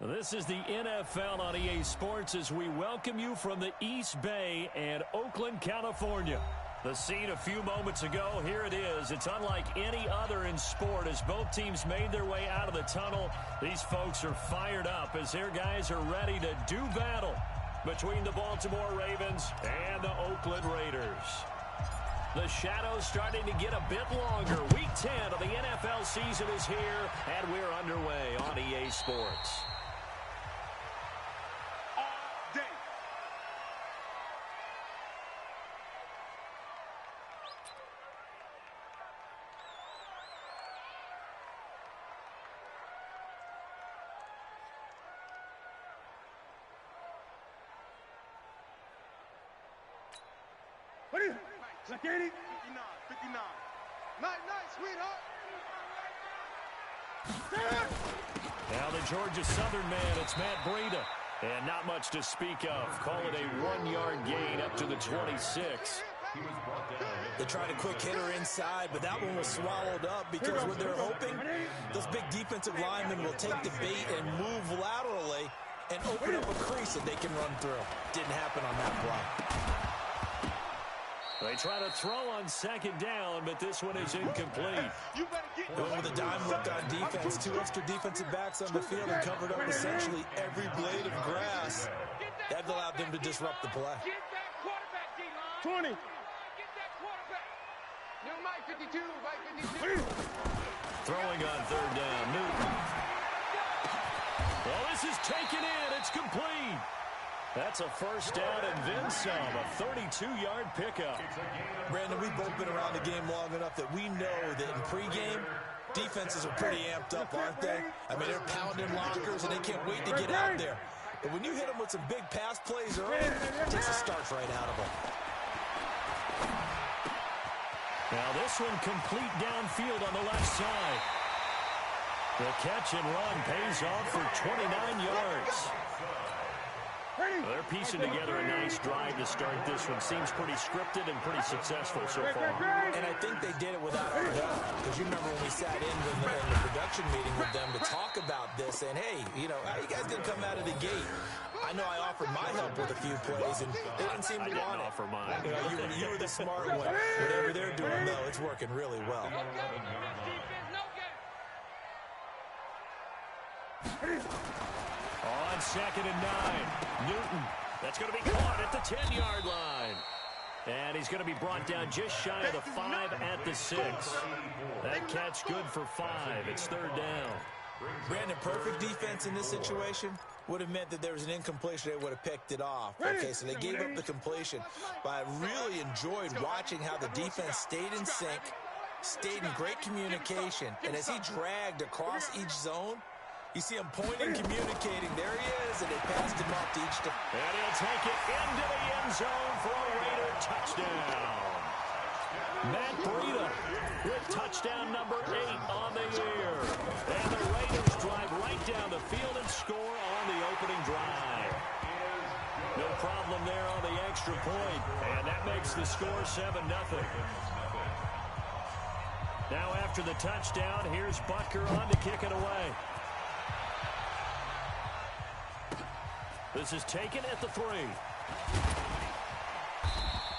This is the NFL on EA Sports as we welcome you from the East Bay and Oakland, California. The scene a few moments ago, here it is. It's unlike any other in sport as both teams made their way out of the tunnel. These folks are fired up as their guys are ready to do battle between the Baltimore Ravens and the Oakland Raiders. The shadows starting to get a bit longer. Week 10 of the NFL season is here, and we're underway on EA Sports. What is it? Like 80? 59, 59. Night, sweetheart. Now the Georgia Southern man, it's Matt Breida. And not much to speak of. Call it a 1-yard gain up to the 26. They tried a quick hitter inside, but that one was swallowed up because what they're hoping, those big defensive linemen will take the bait and move laterally and open up a crease that they can run through. Didn't happen on that play. They try to throw on second down, but this one is incomplete. Going with a dime look on defense, 2 extra defensive backs on the field and covered up essentially every blade of grass. That allowed them to disrupt the play. Get that quarterback, D-line. 20. Get that quarterback. No, Mike 52, Mike 52. Throwing on third down, Newton. Well, this is taken in. It's complete. That's a first down and then some, a 32-yard pickup. Brandon, we've both been around the game long enough that we know that in pregame, defenses are pretty amped up, aren't they? I mean, they're pounding lockers, and they can't wait to get out there. But when you hit them with some big pass plays early, it takes a starch right out of them. Now this one complete downfield on the left side. The catch and run pays off for 29 yards. Well, they're piecing together a nice drive to start this one. Seems pretty scripted and pretty successful so far. And I think they did it without our help. Because you remember when we sat in the production meeting with them to talk about this, and hey, you know, how you guys didn't come out of the gate? I know I offered my help with a few plays, and they didn't seem to want it. Offer mine. You were the smart one. Whatever they're doing, though, it's working really well. On second and 9, Newton. That's going to be caught at the 10-yard line. And he's going to be brought down just shy of the 5 at the 6. That catch good for 5. It's third down. Brandon, perfect defense in this situation would have meant that there was an incompletion. They would have picked it off. Okay, so they gave up the completion. But I really enjoyed watching how the defense stayed in sync, stayed in great communication. And as he dragged across each zone, you see him pointing, communicating. There he is, and they passed him off to each. And he'll take it into the end zone for a Raider touchdown. Matt Breida with touchdown number 8 on the year. And the Raiders drive right down the field and score on the opening drive. No problem there on the extra point. And that makes the score 7-0. Now after the touchdown, here's Butker on to kick it away. This is taken at the 3.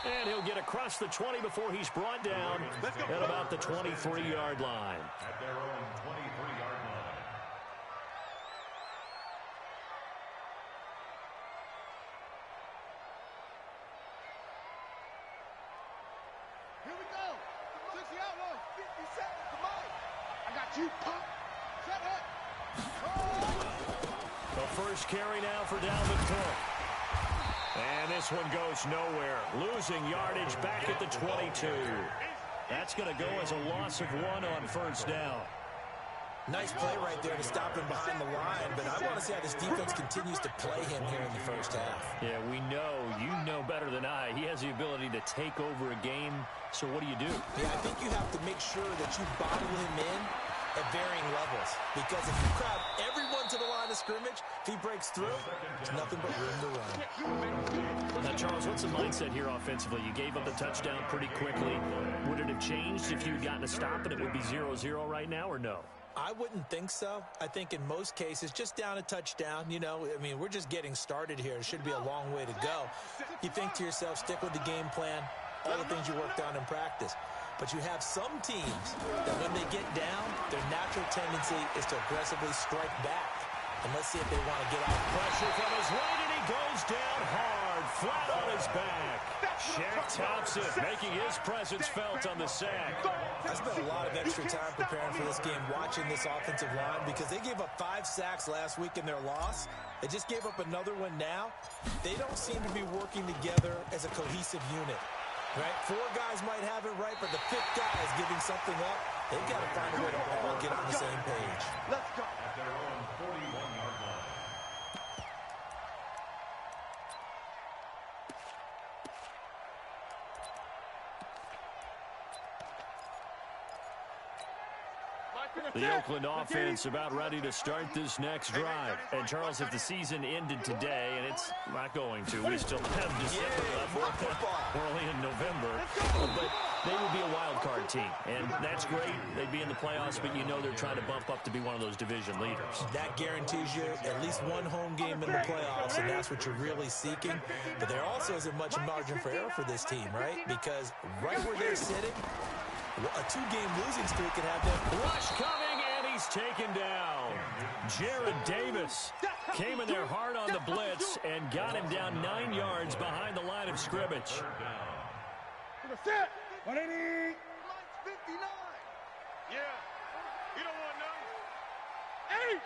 And he'll get across the 20 before he's brought down at about the 23-yard line. At their own 23-yard line. Here we go. 60 outlaws, 50 seconds to mine. I got you, punk. Shut up. The first carry now for Dalvin Cook. And this one goes nowhere. Losing yardage back at the 22. That's going to go as a loss of 1 on first down. Nice play right there to stop him behind the line, but I want to see how this defense continues to play him here in the first half. Yeah, we know. You know better than I. He has the ability to take over a game. So what do you do? Yeah, I think you have to make sure that you bottle him in at varying levels. Because if you crowd everyone to the line of scrimmage, if he breaks through, there's nothing but room to run. Now, Charles, what's the mindset here offensively? You gave up the touchdown pretty quickly. Would it have changed if you had gotten a stop and it would be 0-0 right now, or no? I wouldn't think so. I think in most cases, just down a touchdown, you know, I mean, we're just getting started here. It should be a long way to go. You think to yourself, stick with the game plan, all the things you worked on in practice. But you have some teams that when they get down, their natural tendency is to aggressively strike back. And let's see if they want to get out. Pressure from his right, and he goes down hard, flat on his back. Shaq Thompson making his presence felt on the sack. I spent a lot of extra time preparing for this game, watching this offensive line, because they gave up 5 sacks last week in their loss. They just gave up another one now. They don't seem to be working together as a cohesive unit. Right? 4 guys might have it right, but the 5th guy is giving something up. They've got to find a way to all get on the same page. Let's go. At their own 41-yard line. The Oakland offense about ready to start this next drive. And, Charles, if the season ended today, and it's not going to, we still have December left. We're only in November. But they would be a wild card team. And that's great. They'd be in the playoffs, but you know they're trying to bump up to be one of those division leaders. That guarantees you at least one home game in the playoffs, and that's what you're really seeking. But there also isn't much margin for error for this team, right? Because right where they're sitting, a 2-game losing streak could have them. Rush coming, and he's taken down. Jared Davis came in there hard on the blitz and got him down 9 yards behind the line of scrimmage. 180. 59. Yeah. You don't want none. 8.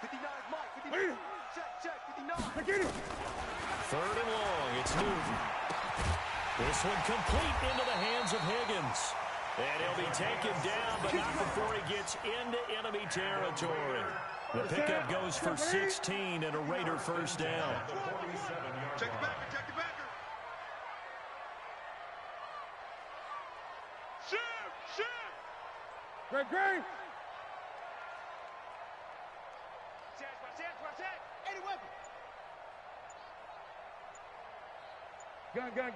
59 is Mike. 59. Check. 59. 3rd and long. It's Newton. This one complete into the hands of Higgins. And he'll be taken down, but not before he gets into enemy territory. The pickup goes for 16 and a Raider first down. Check the backer. Check the backer. Shift. Great. Watch that. 80 weapon.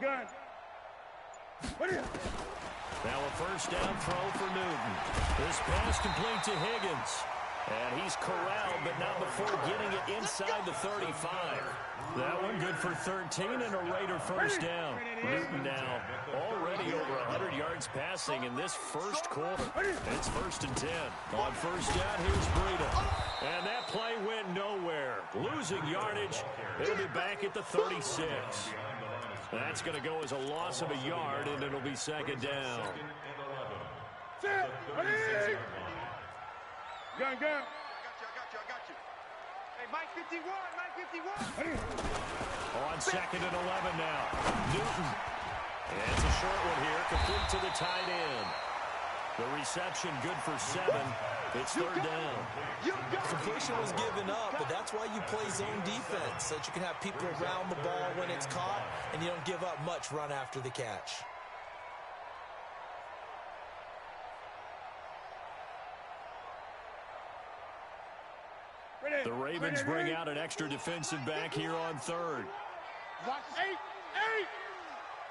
Gun. What is it? Now a first down throw for Newton. This pass complete to Higgins. And he's corralled, but not before getting it inside the 35. That one good for 13 and a Raider first down. Newton now already over 100 yards passing in this first quarter. It's 1st and 10. On first down, here's Breida. And that play went nowhere. Losing yardage. It'll be back at the 36. That's going to go as a loss of a yard, and it'll be 2nd down. Gun. I got you. Hey, Mike 51. On 2nd and 11 now. Newton. And it's a short one here, complete to the tight end. The reception good for 7. It's 3rd down. Completion was given up, but that's why you play zone defense, so that you can have people around the ball when it's caught, and you don't give up much run after the catch. The Ravens bring out an extra defensive back here on 3rd. Watch 8.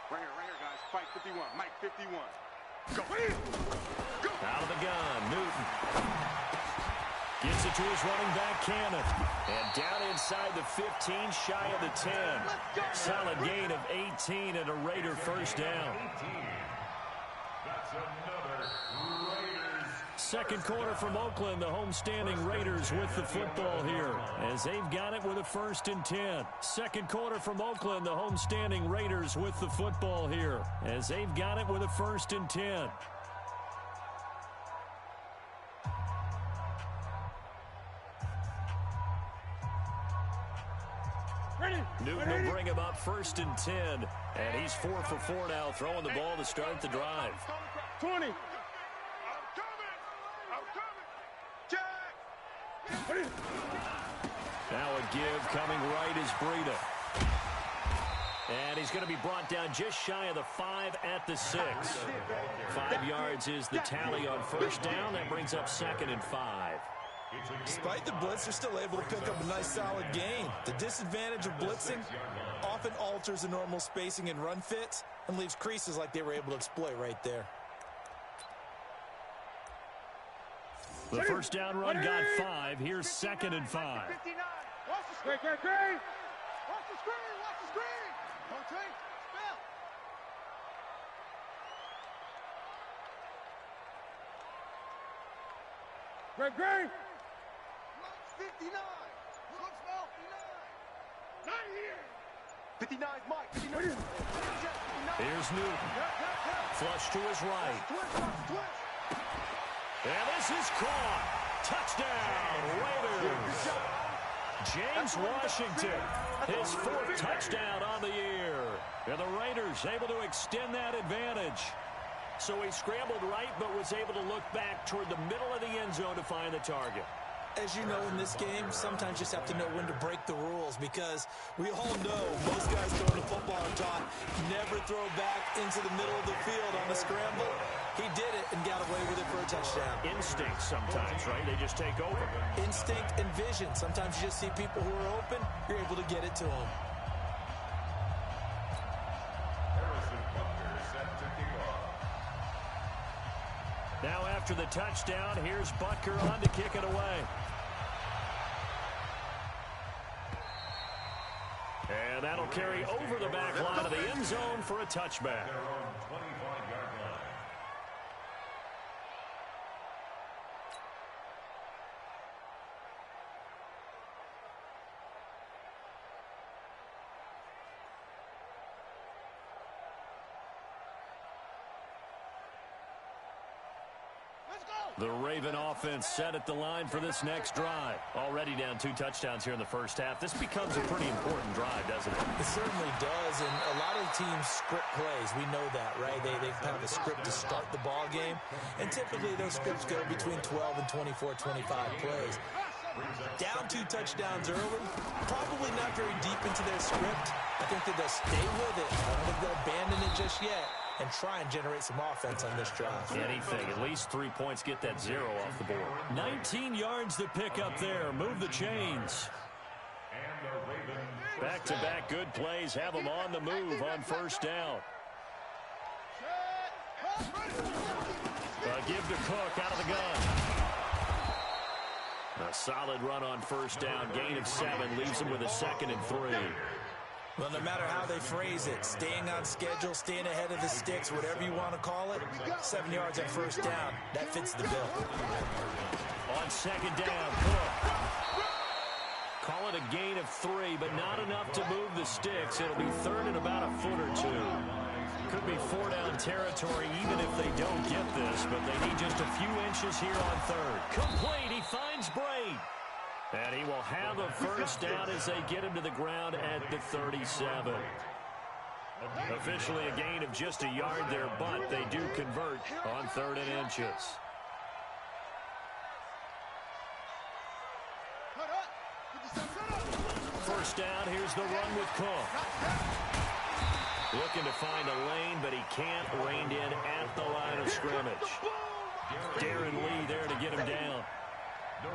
Right here, guys. Fight 51. Mike 51. Go. Out of the gun, Newton. Gets it to his running back, Cannon. And down inside the 15, shy of the 10. Solid gain of 18 and a Raider first down. That's another Raiders. 2nd quarter from Oakland, the homestanding Raiders with the football here as they've got it with a 1st and 10. 2nd quarter from Oakland, the homestanding Raiders with the football here as they've got it with a 1st and 10. Newton will bring him up 1st and 10, and he's 4 for 4 now, throwing the ball to start the drive. 20. I'm coming. Check. Now a give coming right is Breida. And he's going to be brought down just shy of the 5 at the 6. 5 yards is the tally on first down. That brings up 2nd and 5. Despite the blitz, they're still able to pick up a nice solid gain. The disadvantage of blitzing often alters the normal spacing and run fits and leaves creases like they were able to exploit right there. The first down run got 5. Here's 2nd and 5. 59. Watch the screen. Watch the screen. Watch the screen. Don't take. Spell. Greg. 59. Look, spell. 59. Not here. 59 is Mike. 59. Here's Newton. Flush to his right. And this is caught. Touchdown, Raiders. James Washington, his 4th touchdown on the year. And the Raiders able to extend that advantage. So he scrambled right, but was able to look back toward the middle of the end zone to find the target. As you know, in this game, sometimes you just have to know when to break the rules, because we all know most guys going to football are taught never throw back into the middle of the field on a scramble. He did it and got away with it for a touchdown. Instinct sometimes, right? They just take over. Instinct and vision. Sometimes you just see people who are open, you're able to get it to them. Now after the touchdown, here's Butker on to kick it away. And that'll carry over the back line of the end zone for a touchback. The Raven offense set at the line for this next drive. Already down 2 touchdowns here in the first half. This becomes a pretty important drive, doesn't it? It certainly does, and a lot of teams script plays. We know that, right? They have a script to start the ball game, and typically those scripts go between 12 and 24, 25 plays. Down 2 touchdowns early, probably not very deep into their script. I think that they'll stay with it. I don't think they'll abandon it just yet and try and generate some offense on this drive. Anything, at least 3 points, get that 0 off the board. 19 yards to pick up there. Move the chains. Back-to-back good plays have them on the move on first down. Give to Cook out of the gun. A solid run on first down. Gain of 7 leaves them with a 2nd and 3. Well, no matter how they phrase it, staying on schedule, staying ahead of the sticks, whatever you want to call it, 7 yards on first down, that fits the bill. On 2nd down, Cook. Call it a gain of 3, but not enough to move the sticks. It'll be 3rd and about a foot or 2. Could be 4-down territory even if they don't get this, but they need just a few inches here on 3rd. Complete, he finds Braid. And he will have a first down as they get him to the ground at the 37. Officially a gain of just a yard there, but they do convert on 3rd and inches. First down, here's the run with Cook. Looking to find a lane, but he can't. Reined in at the line of scrimmage. Darren Lee there to get him down.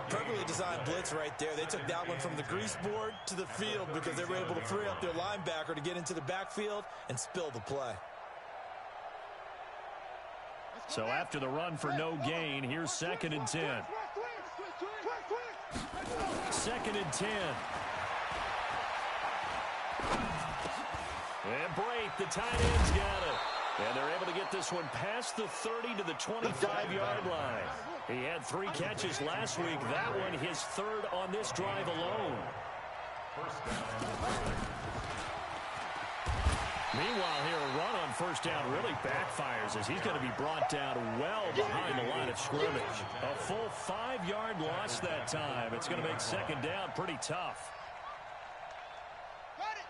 Perfectly designed blitz right there. They took that one from the grease board to the field because they were able to free up their linebacker to get into the backfield and spill the play. So after the run for no gain, here's 2nd and 10. 2nd and 10. And Brake, the tight end's got it. And they're able to get this one past the 30 to the 25-yard line. He had 3 catches last week. That one his 3rd on this drive alone. Meanwhile, here a run on first down really backfires as he's going to be brought down well behind the line of scrimmage. A full 5-yard loss that time. It's going to make 2nd down pretty tough.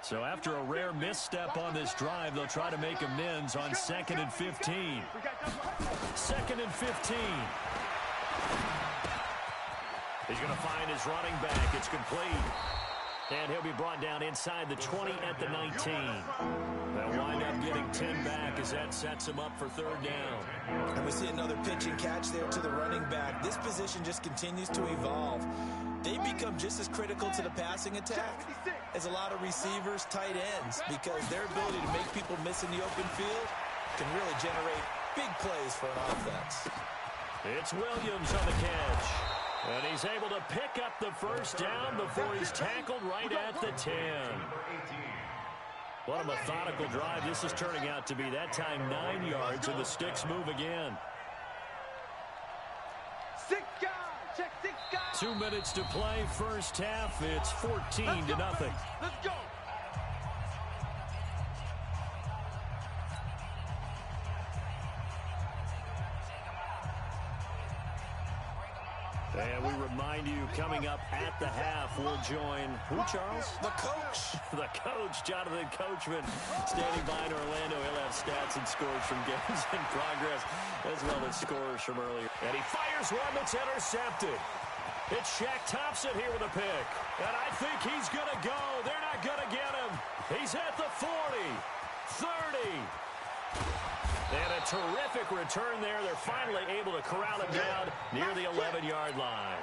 So after a rare misstep on this drive, they'll try to make amends on 2nd and 15. 2nd and 15. He's going to find his running back. It's complete. And he'll be brought down inside the 20 at the 19. They'll wind up getting 10 back as that sets him up for 3rd down. And we see another pitch and catch there to the running back. This position just continues to evolve. They become just as critical to the passing attack as a lot of receivers, tight ends, because their ability to make people miss in the open field can really generate big plays for an offense. It's Williams on the catch. And he's able to pick up the first down before he's tackled right at the 10. What a methodical drive this is turning out to be. That time 9 yards, and the sticks move again. 6 guys. Check 6 guys. 2 minutes to play, first half. It's 14-0. Let's go. And we remind you, coming up at the half, we'll join who, Charles? The coach. The coach, Jonathan Coachman, standing by in Orlando. He'll have stats and scores from games in progress, as well as scores from earlier. And he fires one that's intercepted. It's Shaq Thompson here with a pick. And I think he's going to go. They're not going to get him. He's at the 40, 30. And a terrific return there. They're finally able to corral him down near the 11-yard line.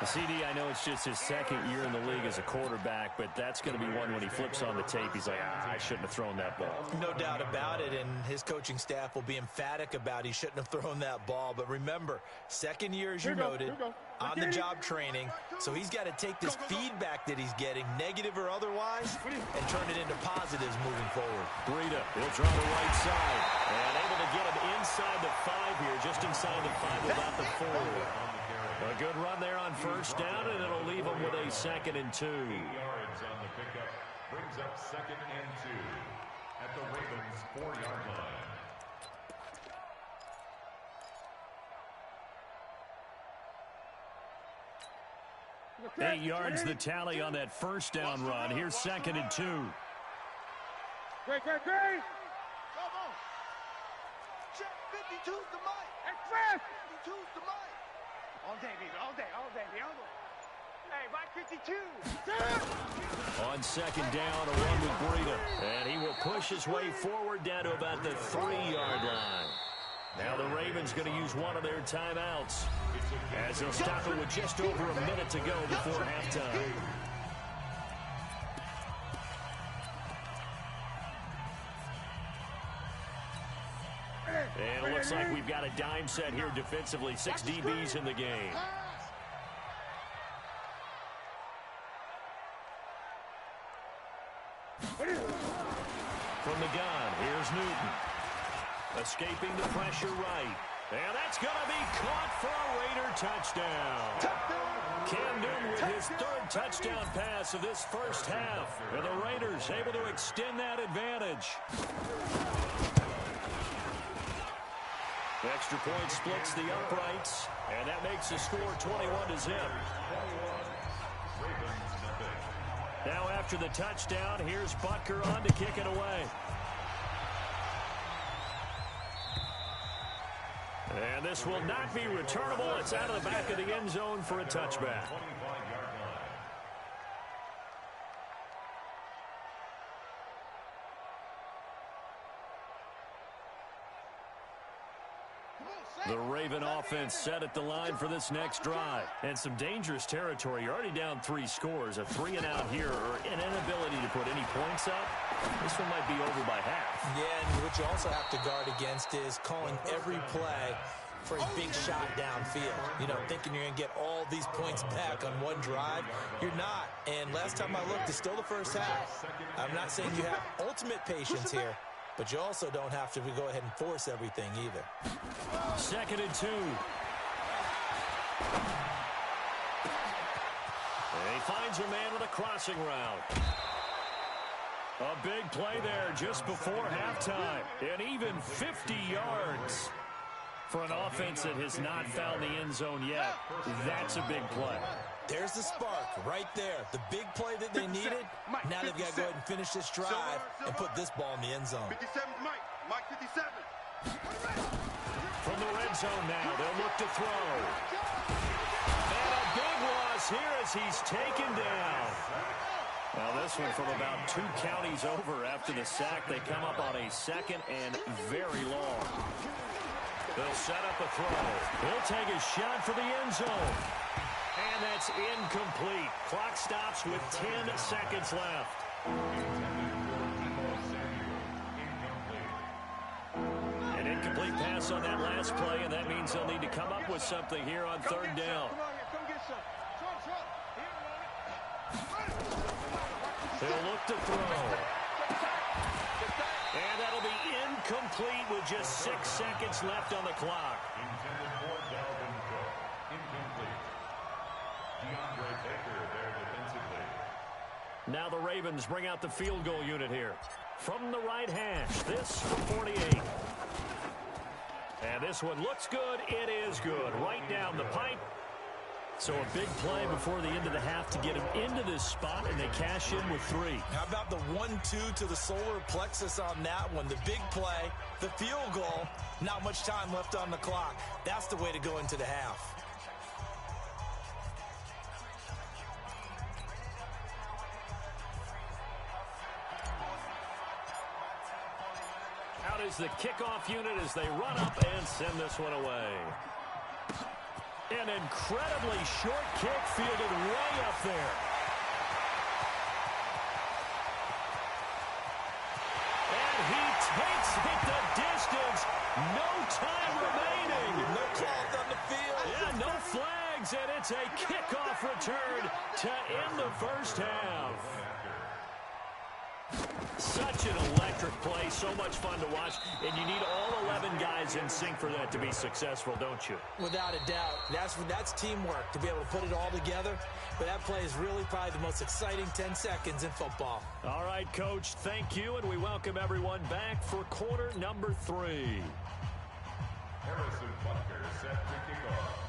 CD, I know it's just his second year in the league as a quarterback, but that's going to be one when he flips on the tape. He's like, I shouldn't have thrown that ball. No doubt about it, and his coaching staff will be emphatic about he shouldn't have thrown that ball. But remember, second year, as you noted, on-the-job training, so he's got to take this feedback that he's getting, negative or otherwise, and turn it into positives moving forward. Breida, he'll draw the right side, and able to get him inside the 5 here, just inside the 5, about the 4. A good run there on first down, and it'll leave him with a 2nd and 2. 8 yards on the pickup brings up 2nd and 2 at the Ravens' 4-yard line. 8 yards the tally on that first down run. Here's 2nd and 2. Great. Come on. Check 52's the mic. Express. 52's the mic. All day, baby. All day. Hey, Mike 52. On 2nd down, a run with Breida. And he will push his way forward down to about the 3-yard line. Now the Ravens going to use one of their timeouts, as they'll stop it with just over a minute to go before halftime. And it looks like we've got a dime set here defensively. 6 DBs in the game. From the gun, here's Newton. Escaping the pressure right. And that's going to be caught for a Raider touchdown. Cam Newton with his 3rd touchdown pass of this first half. And the Raiders able to extend that advantage. The extra point splits the uprights, and that makes the score 21-0. Now after the touchdown, here's Butker on to kick it away. And this will not be returnable. It's out of the back of the end zone for a touchback. The Raven offense set at the line for this next drive. And some dangerous territory. You're already down 3 scores. A 3-and-out here, or an inability to put any points up. This one might be over by half. Yeah, and what you also have to guard against is calling every play for a big shot downfield. You know, thinking you're going to get all these points back on one drive. You're not. And last time I looked, it's still the first half. I'm not saying you have ultimate patience here, but you also don't have to go ahead and force everything either. 2nd and 2. And he finds a man with a crossing route. A big play there just before halftime. And even 50 yards for an offense that has not found the end zone yet. That's a big play. There's the spark right there. The big play that they needed. Now they've got to go ahead and finish this drive and put this ball in the end zone. 57's Mike 57. From the red zone now, they'll look to throw. And a big loss here as he's taken down. Now this one from about 2 counties over after the sack. They come up on a 2nd and very long. They'll set up a throw. He'll take a shot for the end zone. And that's incomplete. Clock stops with 10 seconds left. And incomplete pass on that last play, and that means they'll need to come up with something here on third down. Come on here, come get some. He'll look to throw. And that'll be incomplete with just 6 seconds left on the clock. Intended for Dalvin Cook. Incomplete. DeAndre Baker there defensively. Now the Ravens bring out the field goal unit here. From the right hash, this from 48. And this one looks good. It is good. Right down the pipe. So a big play before the end of the half to get him into this spot, and they cash in with 3. How about the 1-2 to the solar plexus on that one? The big play, the field goal, not much time left on the clock. That's the way to go into the half. Out is the kickoff unit as they run up and send this one away. An incredibly short kick fielded way up there. And he takes it the distance. No time remaining. No cloth on the field. Yeah, no flags, and it's a kickoff return to end the first half. Such an electric play, so much fun to watch, and you need all 11 guys in sync for that to be successful, don't you? Without a doubt. That's teamwork, to be able to put it all together. But that play is really probably the most exciting 10 seconds in football. All right, Coach, thank you, and we welcome everyone back for quarter number 3. Harrison Butker set to kick off.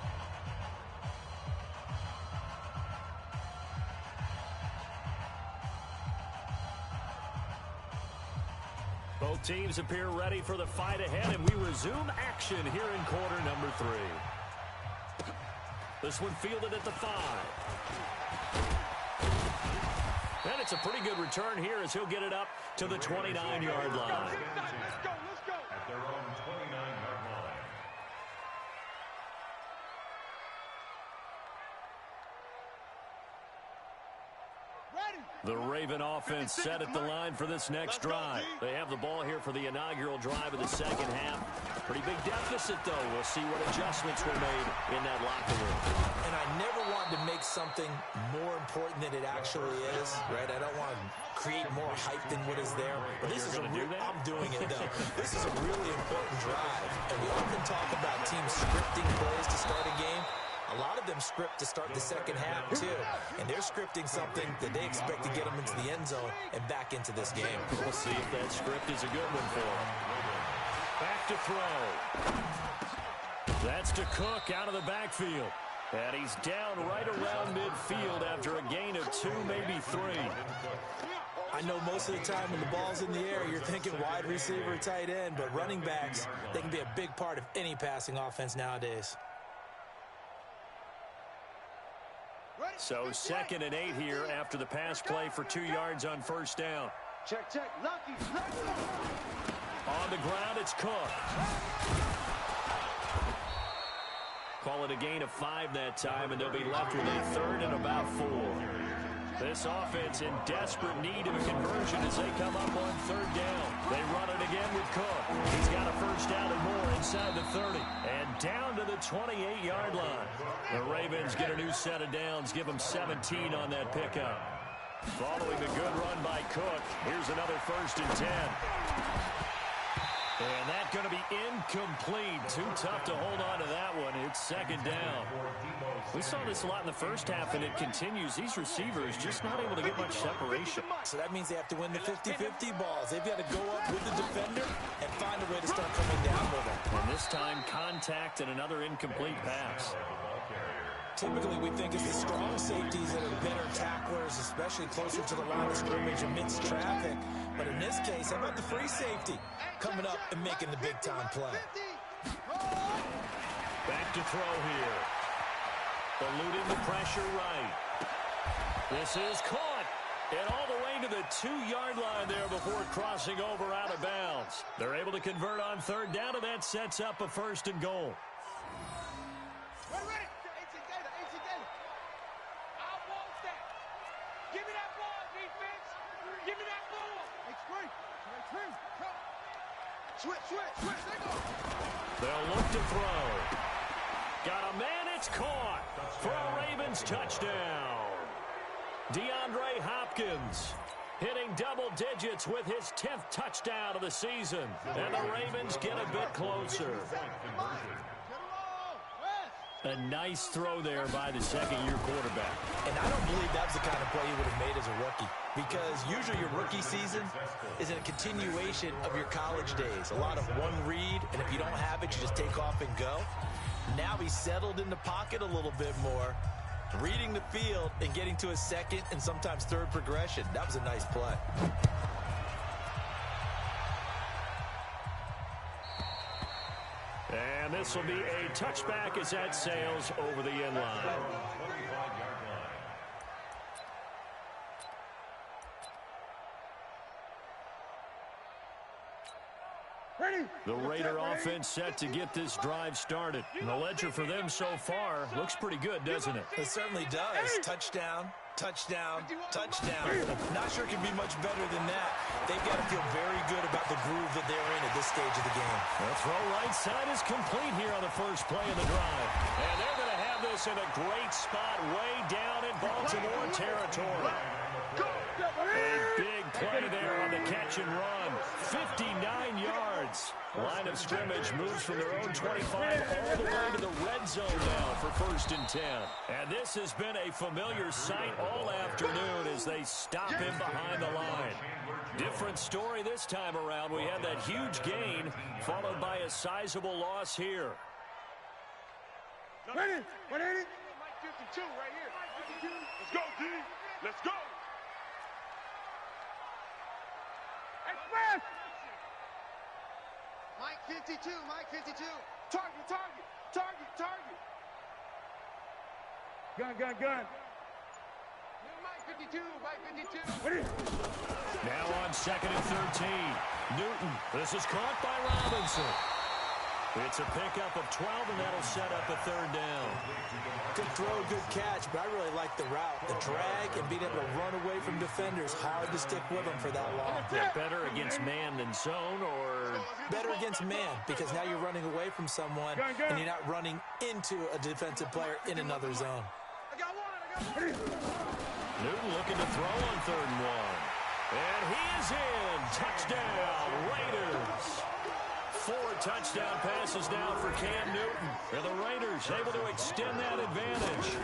Both teams appear ready for the fight ahead, and we resume action here in quarter number 3. This one fielded at the 5. And it's a pretty good return here as he'll get it up to the 29-yard line. Let's go. At their own 29-yard line. The Raven offense set at the line for this next drive. They have the ball here for the inaugural drive of the second half. Pretty big deficit, though. We'll see what adjustments were made in that locker room. And I never wanted to make something more important than it actually is, right? I don't want to create more hype than what is there. But this is I'm doing it, though. This is a really important drive. And we often talk about teams scripting plays to start a game. A lot of them script to start the second half, too. And they're scripting something that they expect to get them into the end zone and back into this game. We'll see if that script is a good one for them. Back to throw. That's to Cook out of the backfield. And he's down right around midfield after a gain of 2, maybe 3. I know most of the time when the ball's in the air, you're thinking wide receiver, tight end, but running backs, they can be a big part of any passing offense nowadays. So 2nd and 8 here after the pass play for 2 yards on first down. Check. Lucky. On the ground, it's Cook. Call it a gain of 5 that time, and they'll be left with a 3rd and about 4. This offense in desperate need of a conversion as they come up on 3rd down. They run it again with Cook. He's got a first down and more inside the 30. And down to the 28-yard line. The Ravens get a new set of downs, give them 17 on that pickup. Following the good run by Cook, here's another 1st and 10. And that's going to be incomplete. Too tough to hold on to that one. It's 2nd down. We saw this a lot in the first half, and it continues. These receivers just not able to get much separation. So that means they have to win the 50-50 balls. They've got to go up with the defender and find a way to start coming down with them. And this time, contact and another incomplete pass. Typically, we think it's the strong safeties that are better tacklers, especially closer to the line of scrimmage amidst traffic. But in this case, how about the free safety coming up and making the big-time play? Back to throw here. Eluding the pressure right. This is caught. And all the way to the 2-yard line there before crossing over out of bounds. They're able to convert on 3rd down, and that sets up a 1st and goal. Switch, they go. They'll look to throw. Got a man, it's caught for a Ravens touchdown. DeAndre Hopkins hitting double digits with his 10th touchdown of the season. And the Ravens get a bit closer. A nice throw there by the second-year quarterback. And I don't believe that was the kind of play he would have made as a rookie, because usually your rookie season is a continuation of your college days. A lot of one read, and if you don't have it, you just take off and go. Now he's settled in the pocket a little bit more, reading the field and getting to a second and sometimes third progression. That was a nice play. And this will be a touchback as that sails over the end line. The Raider offense set to get this drive started. And the ledger for them so far looks pretty good, doesn't it? It certainly does. Touchdown, touchdown, touchdown. Not sure it can be much better than that. They've got to feel very good about the groove that they're in at this stage of the game. The throw right side is complete here on the first play of the drive. And they're going to have this in a great spot way down in Baltimore territory. A big play there on the catch and run. 59 yards. Line of scrimmage moves from their own 25 all the way to the red zone now for 1st and 10. And this has been a familiar sight all afternoon as they stop him behind the line. Different story this time around. We had that huge gain followed by a sizable loss here. Ready? 52 right here. Let's go, D. Let's go. Express. Mike 52. Target. Gun. Mike 52. Ready? Now on 2nd and 13. Newton. This is caught by Robinson. It's a pickup of 12, and that'll set up a 3rd down. Good throw, good catch, but I really like the route. The drag and being able to run away from defenders. Hard to stick with them for that long. Yeah, better against man than zone, or? Better against man, because now you're running away from someone, and you're not running into a defensive player in another zone. I got one. Newton looking to throw on 3rd and 1. And he is in. Touchdown, Raiders. 4 touchdown passes now for Cam Newton. And the Raiders able to extend that advantage.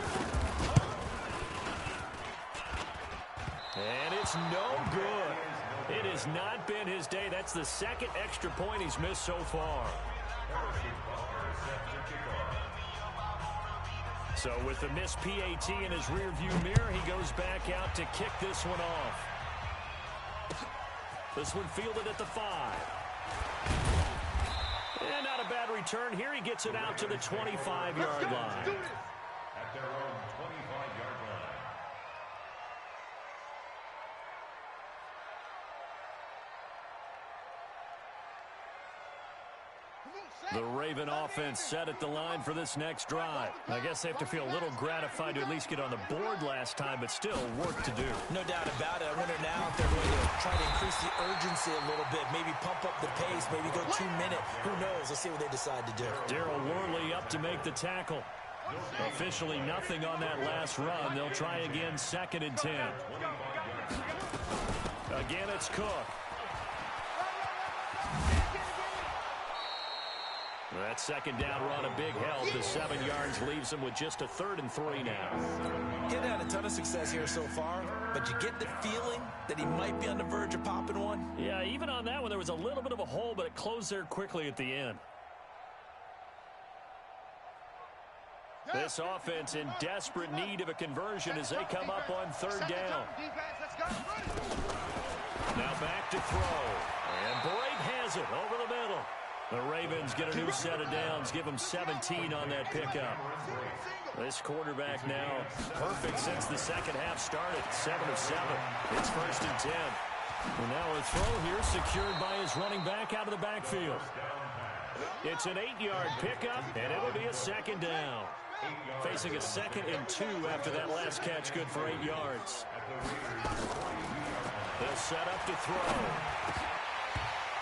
And it's no good. It has not been his day. That's the 2nd extra point he's missed so far. So with the missed PAT in his rearview mirror, he goes back out to kick this one off. This one fielded at the 5. And not a bad return here. He gets it out to the 25-yard line. At their own 25-yard line. The Raven offense set at the line for this next drive. I guess they have to feel a little gratified to at least get on the board last time, but still work to do. No doubt about it. I wonder now if they're going to try to increase the urgency a little bit, maybe pump up the pace, maybe go 2-minute. Who knows? Let's see what they decide to do. Darryl Worley up to make the tackle. Officially nothing on that last run. They'll try again, 2nd and 10. Again, it's Cook. That 2nd down run, a big help. The 7 yards leaves him with just a 3rd and 3 now. He's had a ton of success here so far, but you get the feeling that he might be on the verge of popping one. Yeah, even on that one, there was a little bit of a hole, but it closed there quickly at the end. This offense in desperate need of a conversion as they come up on 3rd down. Now back to throw. And Brake has it over the middle. The Ravens get a new set of downs, give them 17 on that pickup. This quarterback now perfect since the 2nd half started, 7 of 7. It's 1st and 10. And now a throw here secured by his running back out of the backfield. It's an 8-yard pickup, and it'll be a 2nd down. Facing a 2nd and 2 after that last catch, good for 8 yards. They'll set up to throw.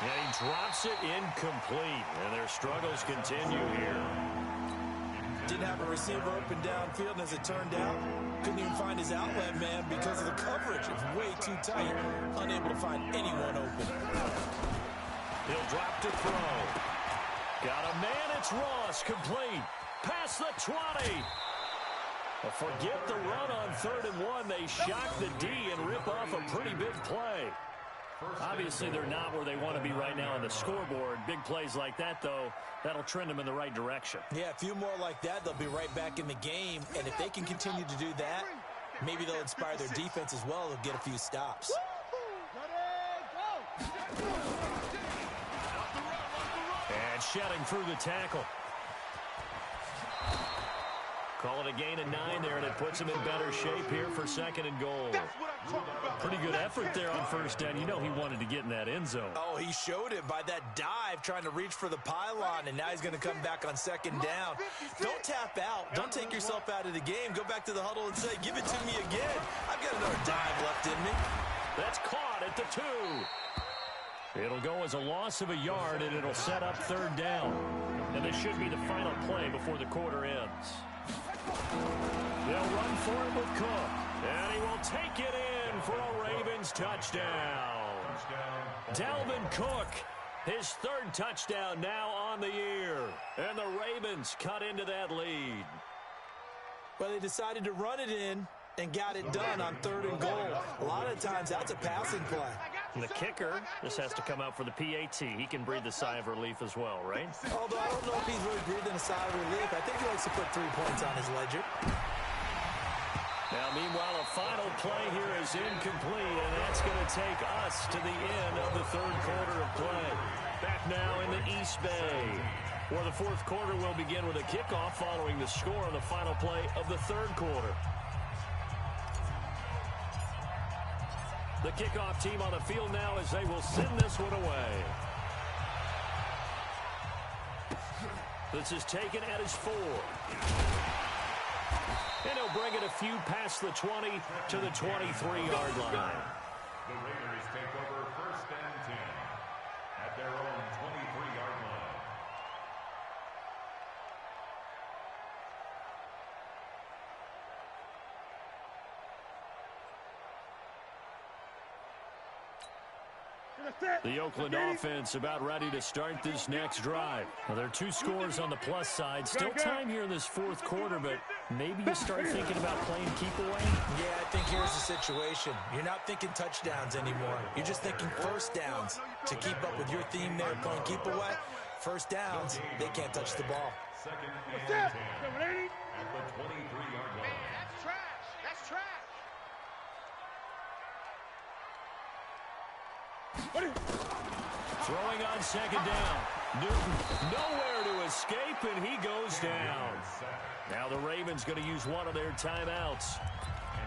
And he drops it incomplete. And their struggles continue here. Didn't have a receiver open downfield, and as it turned out, couldn't even find his outlet man because of the coverage. It's way too tight. Unable to find anyone open. He'll drop to throw. Got a man. It's Ross. Complete. Past the 20. Well, forget the run on 3rd and 1. They shock the D and rip off a pretty big play. Obviously, they're not where they want to be right now on the scoreboard. Big plays like that, though, that'll trend them in the right direction. Yeah, a few more like that, they'll be right back in the game. And if they can continue to do that, maybe they'll inspire their defense as well. They'll get a few stops. And shedding through the tackle. Call it a gain of 9 there, and it puts him in better shape here for 2nd and goal. Pretty good effort there on 1st down. You know he wanted to get in that end zone. Oh, he showed it by that dive, trying to reach for the pylon, and now he's going to come back on 2nd down. Don't tap out. Don't take yourself out of the game. Go back to the huddle and say, give it to me again. I've got another dive left in me. That's caught at the 2. It'll go as a loss of a yard, and it'll set up 3rd down. And this should be the final play before the quarter ends. They'll run for it with Cook. And he will take it in for a Ravens touchdown. Dalvin Cook, his 3rd touchdown now on the year. And the Ravens cut into that lead. Well, they decided to run it in and got it done on 3rd and goal. A lot of times, that's a passing play. And the kicker just has to come out for the PAT. He can breathe a sigh of relief as well, right? Although I don't know if he's really breathing a sigh of relief. I think he likes to put 3 points on his ledger. Now, meanwhile, a final play here is incomplete, and that's going to take us to the end of the 3rd quarter of play. Back now in the East Bay, where the 4th quarter will begin with a kickoff following the score on the final play of the 3rd quarter. The kickoff team on the field now as they will send this one away. This is taken at his 4. And he'll bring it a few past the 20 to the 23-yard line. The Raiders take over 1st and 10 at their own 23-yard line. The Oakland offense about ready to start this next drive. Well, there are 2 scores on the plus side. Still time here in this 4th quarter, but maybe you start thinking about playing keep away. Yeah, I think here's the situation. You're not thinking touchdowns anymore. You're just thinking 1st downs. To keep up with your theme there, playing keep away, 1st downs, they can't touch the ball. 2nd and 10 at the 23-yard line. That's trash. That's trash. Throwing on 2nd down. Newton nowhere to escape, and he goes down. Now the Ravens going to use one of their timeouts.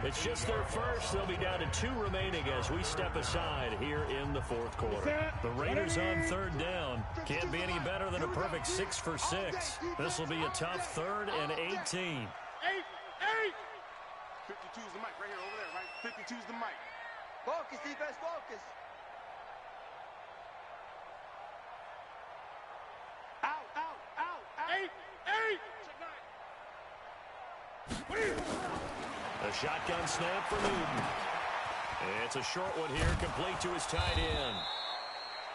It's just their first. They'll be down to 2 remaining as we step aside here in the 4th quarter. The Raiders on 3rd down. Can't be any better than a perfect 6 for 6. This will be a tough 3rd and 18. 52's the mic right here, over there, right? 52's the mic. Focus, defense, focus. Out. A shotgun snap for Newton. It's a short one here, complete to his tight end.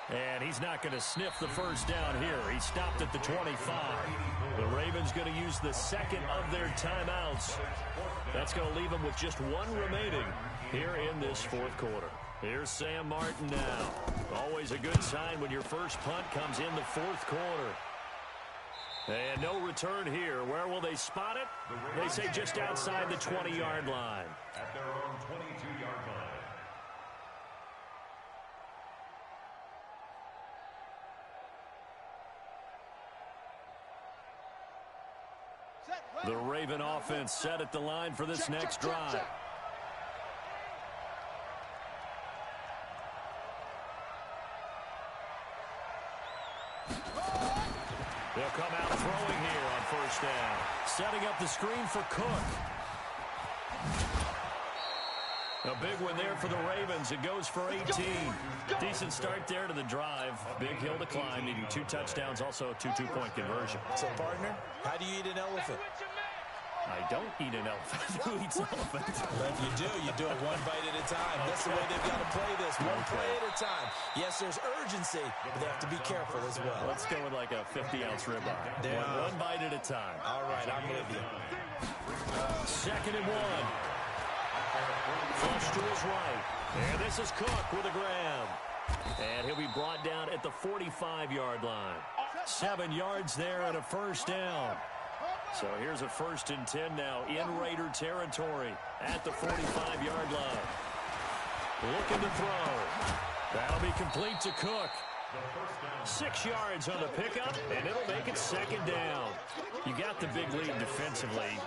And he's not going to sniff the 1st down here. He stopped at the 25. The Ravens going to use the 2nd of their timeouts. That's going to leave them with just 1 remaining here in this 4th quarter. Here's Sam Martin now. Always a good sign when your first punt comes in the 4th quarter. And no return here. Where will they spot it? They say just outside the 20-yard line. At their own 22-yard line. The Raven offense set at the line for this next drive. They'll come out throwing here on 1st down. Setting up the screen for Cook. A big one there for the Ravens. It goes for 18. Decent start there to the drive. Big hill to climb, needing 2 touchdowns, also a 2 two-point conversion. So, partner, how do you eat an elephant? I don't eat an elephant. Who eats elephant? But if you do it one bite at a time. That's the way they've got to play this, one play at a time. Yes, there's urgency, but they have to be careful as well. Let's go with like a 50-ounce ribeye. One bite at a time. All right, I'm with you. 2nd and 1. Flush to his right. And this is Cook with a grab. And he'll be brought down at the 45-yard line. 7 yards there and a first down. So here's a 1st and 10 now in Raider territory at the 45-yard line. Looking to throw. That'll be complete to Cook. 6 yards on the pickup, and it'll make it 2nd down. You got the big lead defensively.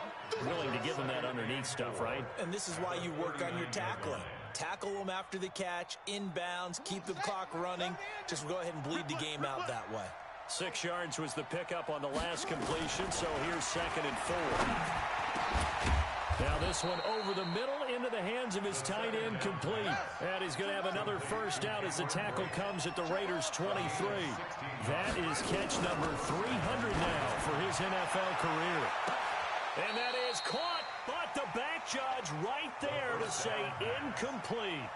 Willing to give them that underneath stuff, right? And this is why you work on your tackling. Tackle them after the catch, inbounds, keep the clock running. Just go ahead and bleed the game out that way. 6 yards was the pickup on the last completion, so here's 2nd and 4. Now this one over the middle into the hands of his tight end, complete. And he's going to have another first down as the tackle comes at the Raiders' 23. That is catch number 300 now for his NFL career. And that is caught, but the back judge right there to say incomplete.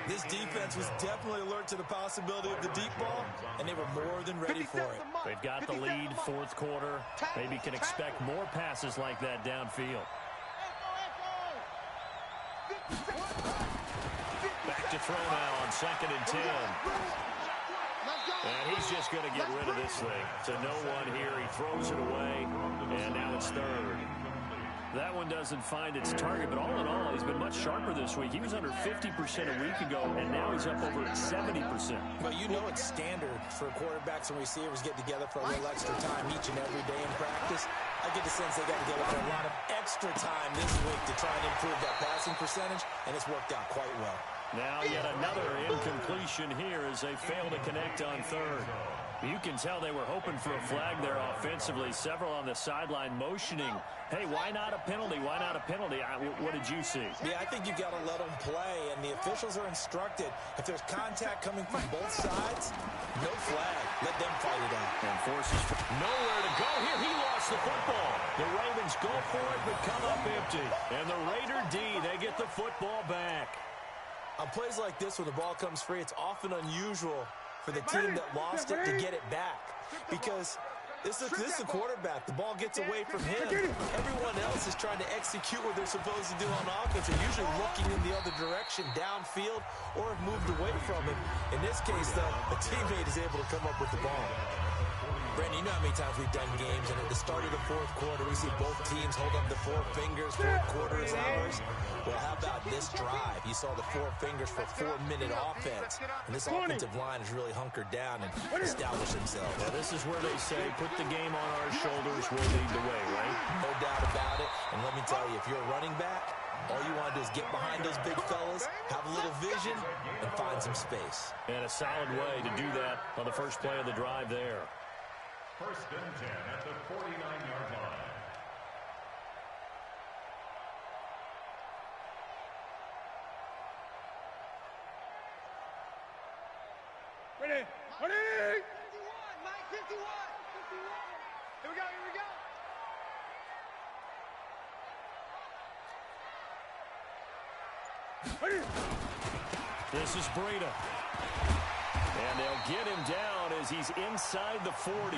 This defense was definitely alert to the possibility of the deep ball, and they were more than ready for it. They've got the lead, 4th quarter. Maybe can expect more passes like that downfield. Back to throw now on 2nd and 10. And he's just going to get rid of this thing. To no one here. He throws it away, and now it's 3rd. That one doesn't find its target, but all in all, he's been much sharper this week. He was under 50% a week ago, and now he's up over 70%. Well, you know it's standard for quarterbacks and receivers get together for a little extra time each and every day in practice. I get the sense they got together for a lot of extra time this week to try and improve that passing percentage, and it's worked out quite well. Now yet another incompletion here as they fail to connect on 3rd. You can tell they were hoping for a flag there offensively. Several on the sideline motioning. Hey, why not a penalty? Why not a penalty? What did you see? Yeah, I think you've got to let them play, and the officials are instructed. If there's contact coming from both sides, no flag. Let them fight it out. And forces nowhere to go here. He lost the football. The Ravens go for it, but come up empty. And the Raider D, they get the football back. On plays like this, when the ball comes free, it's often unusual for the team that lost it to get it back, because this is a quarterback. The ball gets away from him. Everyone else is trying to execute what they're supposed to do on offense. They're usually looking in the other direction, downfield, or have moved away from him. In this case, though, a teammate is able to come up with the ball. Brandon, you know how many times we've done games, and at the start of the 4th quarter, we see both teams hold up the 4 fingers. 4th quarter is ours. Well, how about this drive? You saw the 4 fingers for 4-minute offense, and this offensive line has really hunkered down and established themselves. Well, this is where they say, put the game on our shoulders, we'll lead the way, right? No doubt about it. And let me tell you, if you're a running back, all you want to do is get behind those big fellas, have a little vision, and find some space. And a solid way to do that on the first play of the drive there. 1st and 10 at the 49-yard line. Ready? Ready? 51, Mike, 51. Here we go, here we go. Ready? This is Breida. And they'll get him down as he's inside the 40.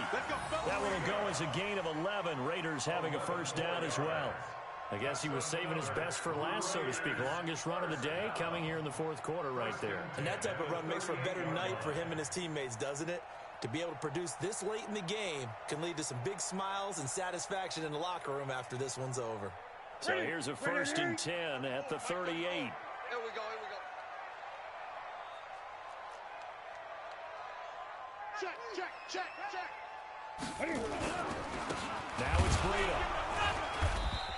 That one will go as a gain of 11. Raiders having a first down as well. I guess he was saving his best for last, so to speak. Longest run of the day coming here in the 4th quarter right there. And that type of run makes for a better night for him and his teammates, doesn't it? To be able to produce this late in the game can lead to some big smiles and satisfaction in the locker room after this one's over. So here's a 1st and 10 at the 38. Here we go, here we go. Check, check, check, check. Now it's Breida.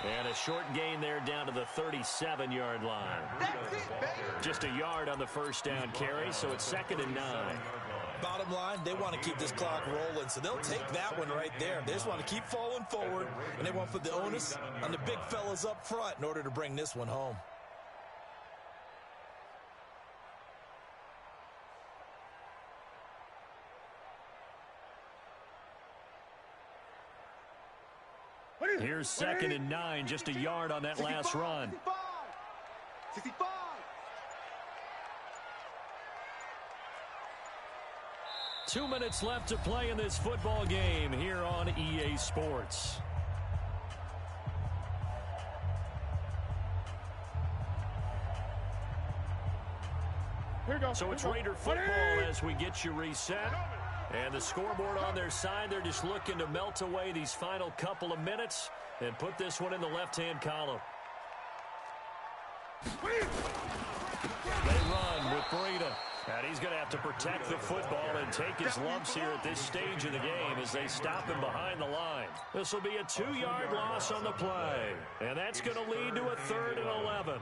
And a short gain there down to the 37-yard line. Just a yard on the first down carry, so it's 2nd and 9. Bottom line, they want to keep this clock rolling, so they'll take that one right there. They just want to keep falling forward, and they want to put the onus on the big fellas up front in order to bring this one home. Here's 2nd and 9, just a yard on that last run. 65. 2 minutes left to play in this football game here on EA Sports. So it's Raider football as we get you reset. And the scoreboard on their side, they're just looking to melt away these final couple of minutes and put this one in the left-hand column. They run with Breida. And he's going to have to protect the football and take his lumps here at this stage of the game as they stop him behind the line. This will be a 2-yard loss on the play. And that's going to lead to a 3rd and 11.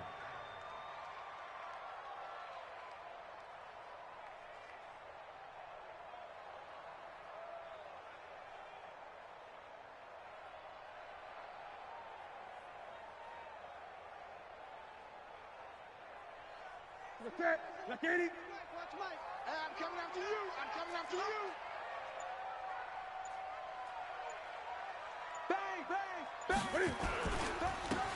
Watch Mike. I'm coming after you. I'm coming after you. Bang, bang, bang.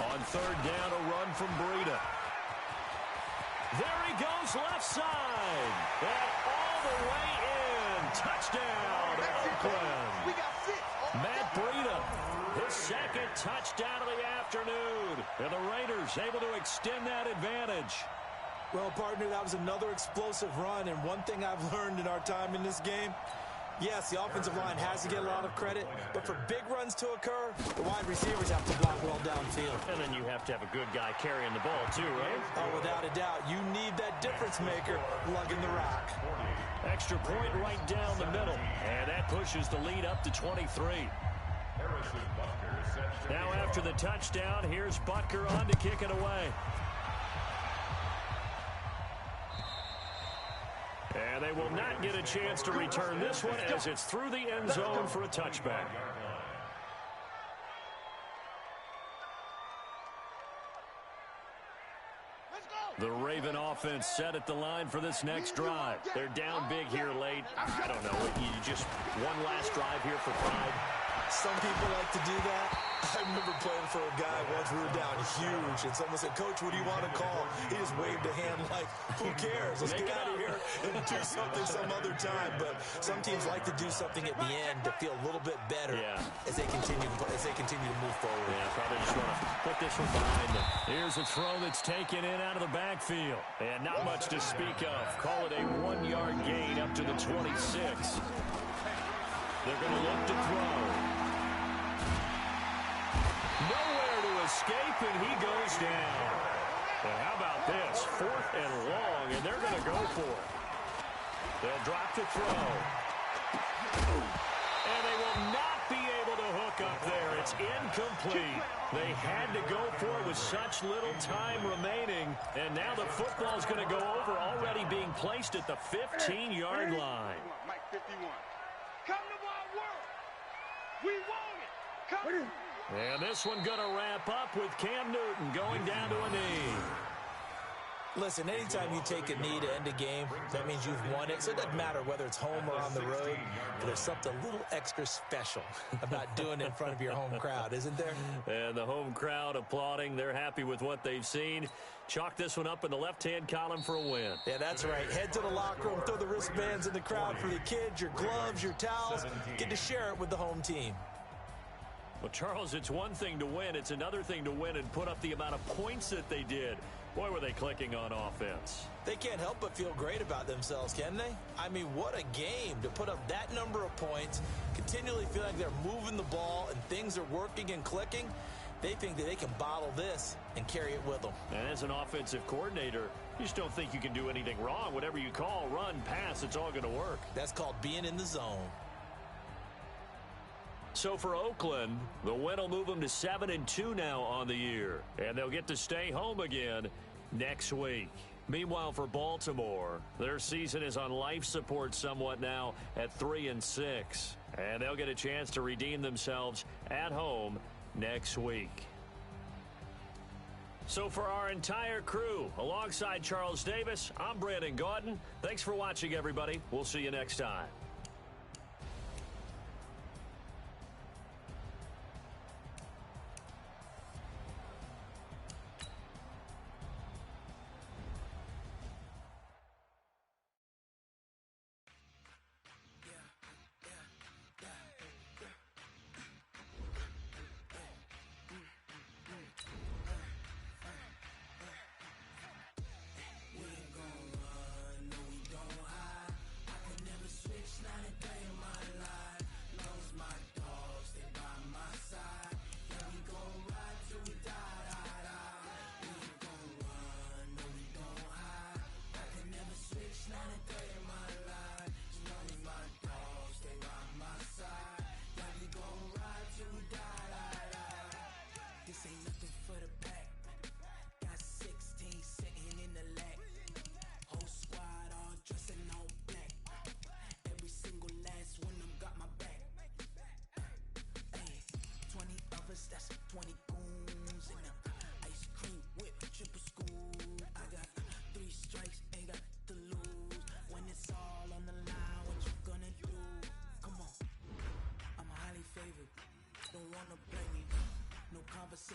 On 3rd down, a run from Breida. There he goes left side. And all the way in. Touchdown, Oakland. We got 6. Matt Breida, his 2nd touchdown of the afternoon. And the Raiders able to extend that advantage. Well, partner, that was another explosive run, and one thing I've learned in our time in this game, yes, the offensive line has to get a lot of credit, but for big runs to occur, the wide receivers have to block well downfield. And then you have to have a good guy carrying the ball, too, right? Oh, without a doubt. You need that difference maker lugging the rock. Extra point right down the middle, and that pushes the lead up to 23. Now after the touchdown, here's Butker on to kick it away. And they will not get a chance to return this one as it's through the end zone for a touchback. The Raven offense set at the line for this next drive. They're down big here late. I don't know. You just one last drive here for pride. Some people like to do that. I remember playing for a guy once. We were down huge, and someone said, "Coach, what do you want to call?" He just waved a hand like, "Who cares? Let's get out of here and do something some other time." But some teams like to do something at the end to feel a little bit better as they continue to move forward. Yeah, probably just want to put this one behind them. Here's a throw that's taken in out of the backfield, and not much to speak of. Call it a 1-yard gain up to the 26. They're going to look to throw. Nowhere to escape, and he goes down. And how about this? 4th and long, and they're going to go for it. They'll drop the throw. And they will not be able to hook up there. It's incomplete. They had to go for it with such little time remaining, and now the football's going to go over, already being placed at the 15-yard line. Mike 51. Come to my work. We want it. Come. And this one going to wrap up with Cam Newton going down to a knee. Listen, anytime you take a knee to end a game, that means you've won it. So it doesn't matter whether it's home or on the road, but there's something a little extra special about doing it in front of your home crowd, isn't there? And the home crowd applauding. They're happy with what they've seen. Chalk this one up in the left-hand column for a win. Yeah, that's right. Head to the locker room, throw the wristbands in the crowd for the kids, your gloves, your towels. Get to share it with the home team. Well, Charles, it's one thing to win. It's another thing to win and put up the amount of points that they did. Boy, were they clicking on offense. They can't help but feel great about themselves, can they? I mean, what a game to put up that number of points, continually feel like they're moving the ball and things are working and clicking. They think that they can bottle this and carry it with them. And as an offensive coordinator, you just don't think you can do anything wrong. Whatever you call, run, pass, it's all going to work. That's called being in the zone. So for Oakland, the win will move them to 7-2 now on the year. And they'll get to stay home again next week. Meanwhile, for Baltimore, their season is on life support somewhat now at 3-6. And they'll get a chance to redeem themselves at home next week. So for our entire crew, alongside Charles Davis, I'm Brandon Gaudin. Thanks for watching, everybody. We'll see you next time.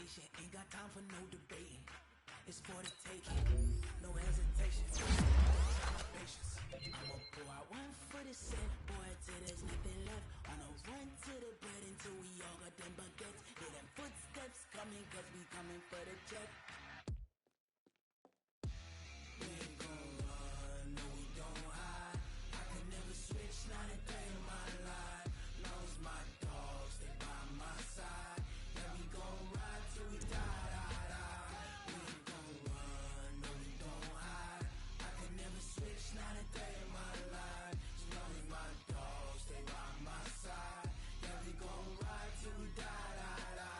patient, ain't got time for no debating. It's for the taking, no hesitation. Patience. I'ma pour out one for the set, boy, till there's nothing left. On a run to the bread until we all got them baguettes. Hear them footsteps coming, cause we coming for the check. We ain't gon' run, no we don't hide. I can never switch, not a day in my life. Long as my dogs, stay by my side. Yeah, we gon' ride till we die, die, die. We ain't gon' run, no we don't hide. I can never switch, not a day in my life. As long as my dogs stay by my side. Yeah, we gon' ride till we die, die, die.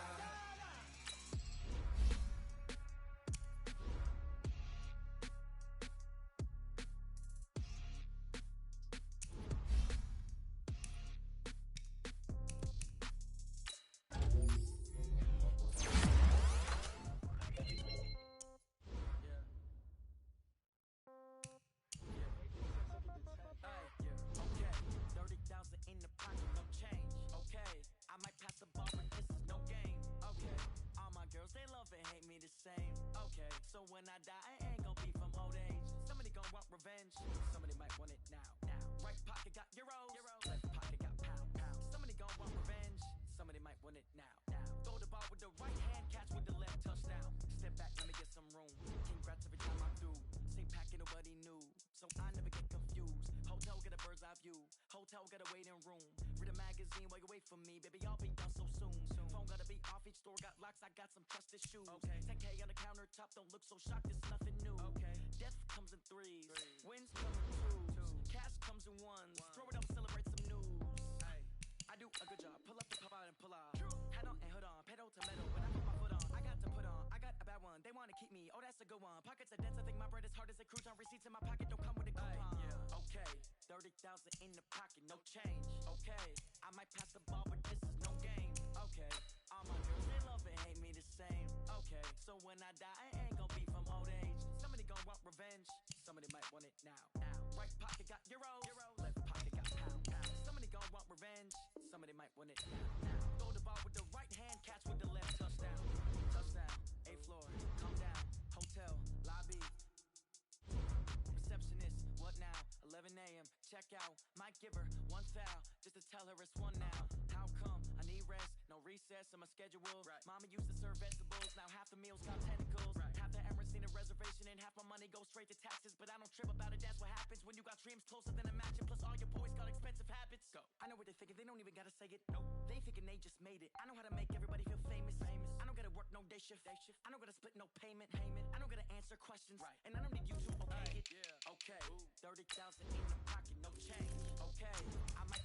In the pocket, no change, okay. I might pass the ball, but this is no game, okay. All my girls, they love and hate me the same, okay. So when I die, I ain't gon' be from old age. Somebody gon' want revenge, somebody might want it now. Right pocket got euros, left pocket got pound. Somebody gon' want revenge, somebody might want it now. Throw the ball with the right hand, catch with the left, touchdown. Step back, let me get some room. Congrats every time I'm through. Same packet, nobody knew, so I never get confused. Hotel get a bird's eye view. Hotel got a waiting room. Read a magazine while you wait for me. Baby, I'll be down so soon. Phone gotta be off, each store got locks. I got some trusted shoes. 10K on the countertop, don't look so shocked, it's nothing new. Death comes in threes, wins come in twos. Cash comes in ones. Throw it up, celebrate some news. I do a good job. Pull up the pop out and pull out. Hat on and hood on, pedal to metal. When I put my foot on, I got to put on. I got a bad one. They wanna keep me. Oh, that's a good one. Pockets are dense. I think my bread is hard as a crouton. Receipts in my pocket don't come with a coupon. Okay, 30,000 in the pocket, no change. Okay, I might pass the ball, but this is no game. Okay, all my girls they love and hate me the same. Okay, so when I die, I ain't gon' be from old age. Somebody gon' want revenge. Somebody might want it now. Right pocket got euros, left pocket got pound. Somebody gon' want revenge. Somebody might want it now. Throw the ball with the right hand, catch with the left, touchdown. Touchdown, 8th floor, come down. Hotel, lobby. Receptionist, what now? 11 a.m., check out. Might give her one foul, just to tell her it's one now. How come? I need rest, no recess in my schedule. Mama used to serve vegetables, now half the meals got tentacles. Half the Emirates need a reservation and half my money goes straight to taxes. But I don't trip about it, that's what happens when you got dreams closer than a match. And plus all your boys got expensive habits. Go. I know what they're thinking, they don't even gotta say it. Nope. They thinking they just made it. I know how to make everybody feel famous. I don't gotta work no day shift. I don't gotta split no payment. I don't gotta answer questions. And I don't need you to okay it. Okay, 30,000 in the pocket, no change. Okay, I might